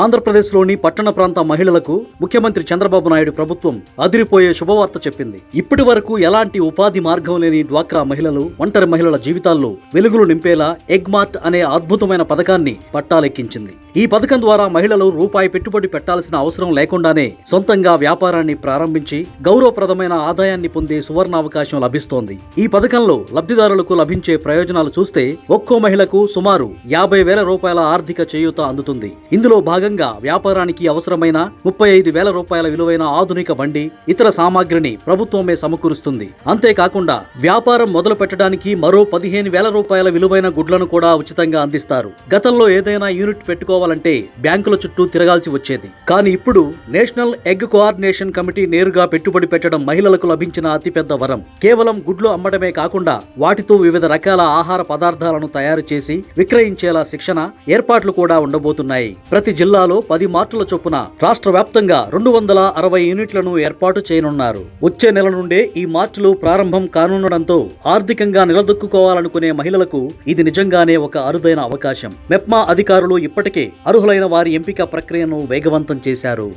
ఆంధ్రప్రదేశ్లోని పట్టణ ప్రాంత మహిళలకు ముఖ్యమంత్రి చంద్రబాబు నాయుడు ప్రభుత్వం అదిరిపోయే శుభవార్త చెప్పింది. ఇప్పటి వరకు ఎలాంటి ఉపాధి మార్గం లేని డ్వాక్రా మహిళలు, ఒంటరి మహిళల జీవితాల్లో వెలుగులు నింపేలా ఎగ్ మార్ట్ అనే అద్భుతమైన పథకాన్ని పట్టాలెక్కించింది. ఈ పథకం ద్వారా మహిళలు రూపాయి పెట్టుబడి పెట్టాల్సిన అవసరం లేకుండానే సొంతంగా వ్యాపారాన్ని ప్రారంభించి గౌరవప్రదమైన ఆదాయాన్ని పొందే సువర్ణావకాశం లభిస్తోంది. ఈ పథకంలో లబ్ధిదారులకు లభించే ప్రయోజనాలు చూస్తే ఒక్కో మహిళకు సుమారు 50,000 రూపాయల ఆర్థిక చేయూత అందుతుంది. ఇందులో భాగంగా వ్యాపారానికి అవసరమైన 35,000 రూపాయల విలువైన ఆధునిక బండి, ఇతర సామాగ్రిని ప్రభుత్వమే సమకూరుస్తుంది. అంతేకాకుండా వ్యాపారం మొదలు పెట్టడానికి మరో 15,000 రూపాయల విలువైన గుడ్లను కూడా ఉచితంగా అందిస్తారు. గతంలో ఏదైనా యూనిట్ పెట్టుకోవాలంటే బ్యాంకుల చుట్టూ తిరగాల్సి వచ్చేది. కానీ ఇప్పుడు నేషనల్ ఎగ్ కోఆర్డినేషన్ కమిటీ నేరుగా పెట్టుబడి పెట్టడం మహిళలకు లభించిన అతిపెద్ద వరం. కేవలం గుడ్లు అమ్మడమే కాకుండా వాటితో వివిధ రకాల ఆహార పదార్థాలను తయారు చేసి విక్రయించేలా శిక్షణ, ఏర్పాట్లు కూడా ఉండబోతున్నాయి. ప్రతి జిల్లాలో 10 మార్టుల చొప్పున రాష్ట్ర వ్యాప్తంగా 260 యూనిట్లను ఏర్పాటు చేయనున్నారు. వచ్చే నెల నుండే ఈ మార్టులు ప్రారంభం కానుండడంతో ఆర్థికంగా నిలదొక్కుకోవాలనుకునే మహిళలకు ఇది నిజంగానే ఒక అరుదైన అవకాశం. మెప్మా అధికారులు ఇప్పటికే అర్హులైన వారి ఎంపిక ప్రక్రియను వేగవంతం చేశారు.